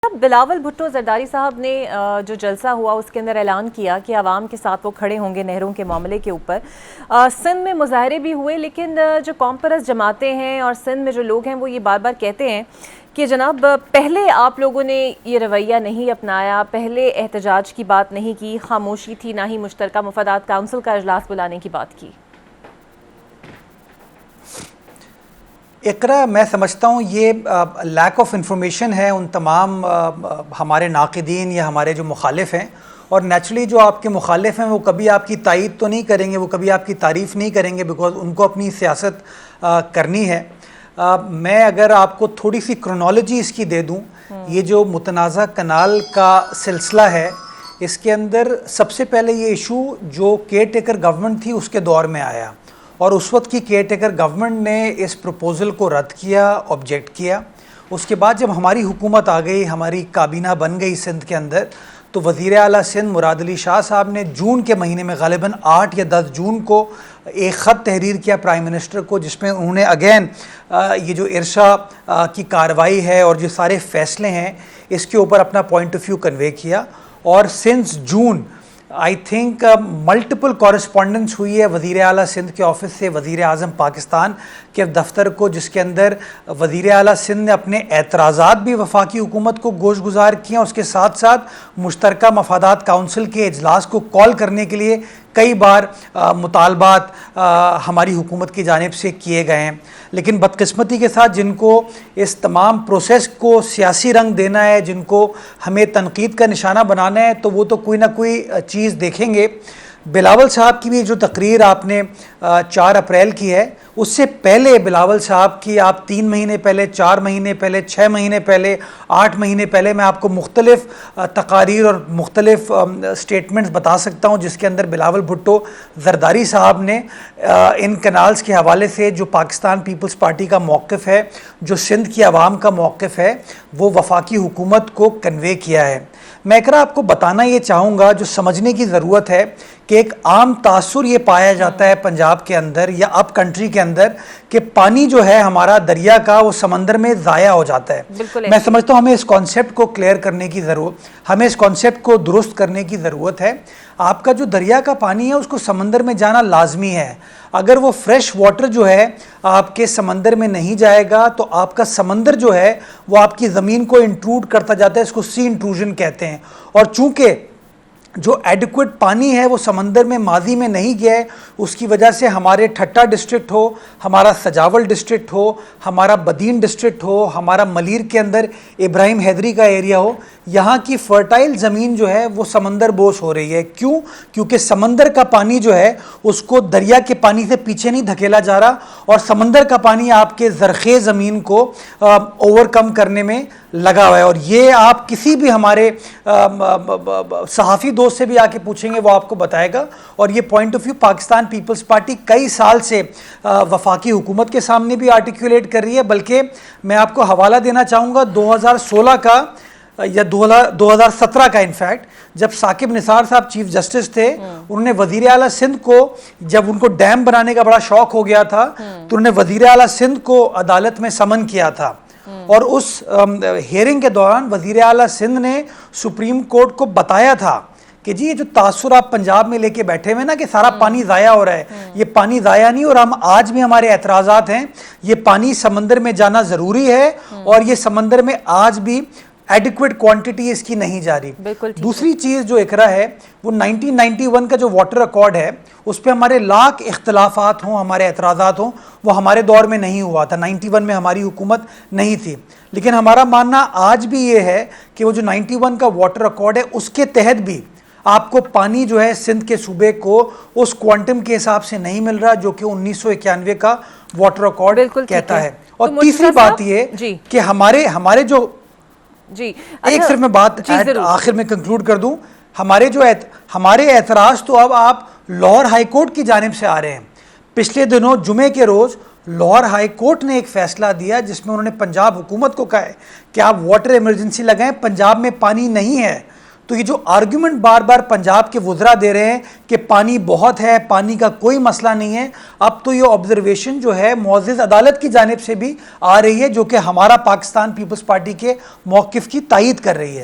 بلاول بھٹو زرداری صاحب نے جو جلسہ ہوا اس کے اندر اعلان کیا کہ عوام کے ساتھ وہ کھڑے ہوں گے نہروں کے معاملے کے اوپر. سندھ میں مظاہرے بھی ہوئے لیکن جو قوم پرست جماعتیں ہیں اور سندھ میں جو لوگ ہیں وہ یہ بار بار کہتے ہیں کہ جناب پہلے آپ لوگوں نے یہ رویہ نہیں اپنایا، پہلے احتجاج کی بات نہیں کی، خاموشی تھی، نہ ہی مشترکہ مفادات کونسل کا اجلاس بلانے کی بات کی. اقرا، میں سمجھتا ہوں یہ لیک آف انفارمیشن ہے ان تمام ہمارے ناقدین یا ہمارے جو مخالف ہیں. اور نیچرلی جو آپ کے مخالف ہیں وہ کبھی آپ کی تائید تو نہیں کریں گے، وہ کبھی آپ کی تعریف نہیں کریں گے، بیکاز ان کو اپنی سیاست کرنی ہے. میں اگر آپ کو تھوڑی سی کرونالوجی اس کی دے دوں، یہ جو متنازع کنال کا سلسلہ ہے اس کے اندر سب سے پہلے یہ ایشو جو کیئر ٹیکر گورنمنٹ تھی اس کے دور میں آیا، اور اس وقت کی کیئر ٹیکر گورنمنٹ نے اس پروپوزل کو رد کیا، آبجیکٹ کیا. اس کے بعد جب ہماری حکومت آ گئی، ہماری کابینہ بن گئی سندھ کے اندر، تو وزیر اعلیٰ سندھ مراد علی شاہ صاحب نے جون کے مہینے میں غالباً 8 یا 10 جون کو ایک خط تحریر کیا پرائم منسٹر کو، جس میں انہوں نے اگین یہ جو ارشا کی کارروائی ہے اور جو سارے فیصلے ہیں اس کے اوپر اپنا پوائنٹ آف ویو کنوے کیا. اور since June I think multiple correspondence ہوئی ہے وزیر اعلیٰ سندھ کے آفس سے وزیر اعظم پاکستان کے دفتر کو، جس کے اندر وزیر اعلیٰ سندھ نے اپنے اعتراضات بھی وفاقی حکومت کو گوش گزار کیے، اور اس کے ساتھ ساتھ مشترکہ مفادات کونسل کے اجلاس کو کال کرنے کے لیے کئی بار مطالبات ہماری حکومت کی جانب سے کیے گئے ہیں. لیکن بدقسمتی کے ساتھ جن کو اس تمام پروسیس کو سیاسی رنگ دینا ہے، جن کو ہمیں تنقید کا نشانہ بنانا ہے، تو وہ تو کوئی نہ کوئی چیز دیکھیں گے. بلاول صاحب کی بھی جو تقریر آپ نے 4 اپریل کی ہے، اس سے پہلے بلاول صاحب کی آپ 3 مہینے پہلے، 4 مہینے پہلے، 6 مہینے پہلے، 8 مہینے پہلے میں آپ کو مختلف تقاریر اور مختلف سٹیٹمنٹس بتا سکتا ہوں جس کے اندر بلاول بھٹو زرداری صاحب نے ان کنالز کے حوالے سے جو پاکستان پیپلز پارٹی کا موقف ہے، جو سندھ کی عوام کا موقف ہے، وہ وفاقی حکومت کو کنوے کیا ہے. میں اقرا آپ کو بتانا یہ چاہوں گا، جو سمجھنے کی ضرورت ہے کہ ایک عام تاثر یہ پایا جاتا ہے پنجاب کے اندر یا اپ کنٹری کے اندر کہ پانی جو ہے ہمارا دریا کا وہ سمندر میں ضائع ہو جاتا ہے. میں سمجھتا ہوں ہمیں اس کانسیپٹ کو کلیئر کرنے کی ضرورت، ہمیں اس کانسیپٹ کو درست کرنے کی ضرورت ہے. آپ کا جو دریا کا پانی ہے اس کو سمندر میں جانا لازمی ہے. اگر وہ فریش واٹر جو ہے آپ کے سمندر میں نہیں جائے گا تو آپ کا سمندر جو ہے وہ آپ کی زمین کو انٹروڈ کرتا جاتا ہے، اس کو سی انٹروژن کہتے ہیں. اور چونکہ جو ایڈیکویٹ پانی ہے وہ سمندر میں ماضی میں نہیں گیا ہے، اس کی وجہ سے ہمارے ٹھٹا ڈسٹرکٹ ہو، ہمارا سجاول ڈسٹرکٹ ہو، ہمارا بدین ڈسٹرکٹ ہو، ہمارا ملیر کے اندر ابراہیم حیدری کا ایریا ہو، یہاں کی فرٹائل زمین جو ہے وہ سمندر بوس ہو رہی ہے. کیوں؟ کیونکہ سمندر کا پانی جو ہے اس کو دریا کے پانی سے پیچھے نہیں دھکیلا جا رہا، اور سمندر کا پانی آپ کے زرخیز زمین کو اوور کم کرنے میں لگا ہوا ہے. اور یہ آپ کسی بھی ہمارے صحافی دوست سے بھی آ کے پوچھیں گے، وہ آپ کو بتائے گا. اور یہ point of view Pakistan Peoples Party کئی سال سے وفاقی حکومت کے سامنے بھی آرٹیکولیٹ کر رہی ہے. بلکہ میں آپ کو حوالہ دینا چاہوں گا 2016 کا یا 2017 کا، انفیکٹ جب ثاقب نثار صاحب چیف جسٹس تھے، انہوں نے وزیر اعلیٰ سندھ کو، جب ان کو ڈیم بنانے کا بڑا شوق ہو گیا تھا تو انہوں نے وزیر اعلیٰ سندھ کو عدالت میں سمن کیا تھا. اور اس ہیئرنگ کے دوران وزیر اعلیٰ سندھ نے سپریم کورٹ کو بتایا تھا کہ جی یہ جو تاثر آپ پنجاب میں لے کے بیٹھے ہوئے نا کہ سارا پانی ضائع ہو رہا ہے، یہ پانی ضائع نہیں، اور ہم آج بھی ہمارے اعتراضات ہیں، یہ پانی سمندر میں جانا ضروری ہے، اور یہ سمندر میں آج بھی ایڈیکویٹ کوانٹٹی اس کی نہیں جا رہی. دوسری چیز جو اقرا ہے وہ 1991 کا جو واٹر ایکارڈ ہے، اس پہ ہمارے لاکھ اختلافات ہوں، ہمارے اعتراضات ہوں، وہ ہمارے دور میں نہیں ہوا تھا. 91 میں ہماری حکومت نہیں تھی. لیکن ہمارا ماننا آج بھی یہ ہے کہ وہ جو 91 کا واٹر ایکارڈ ہے اس کے تحت بھی آپ کو پانی جو ہے سندھ کے صوبے کو اس کوانٹم کے حساب سے نہیں مل رہا جو کہ 1991 کا واٹر ایکارڈ کہتا ہے. اور تیسری بات یہ کہ ہمارے جو ایک صرف میں بات آخر میں کنکلوڈ کر دوں، ہمارے اعتراض تو اب آپ لاہور ہائی کورٹ کی جانب سے آ رہے ہیں. پچھلے دنوں جمعے کے روز لاہور ہائی کورٹ نے ایک فیصلہ دیا جس میں انہوں نے پنجاب حکومت کو کہا ہے کہ آپ واٹر ایمرجنسی لگائیں، پنجاب میں پانی نہیں ہے. تو یہ جو آرگیومنٹ بار بار پنجاب کے وزراء دے رہے ہیں کہ پانی بہت ہے، پانی کا کوئی مسئلہ نہیں ہے، اب تو یہ آبزرویشن جو ہے معزز عدالت کی جانب سے بھی آ رہی ہے جو کہ ہمارا پاکستان پیپلز پارٹی کے موقف کی تائید کر رہی ہے۔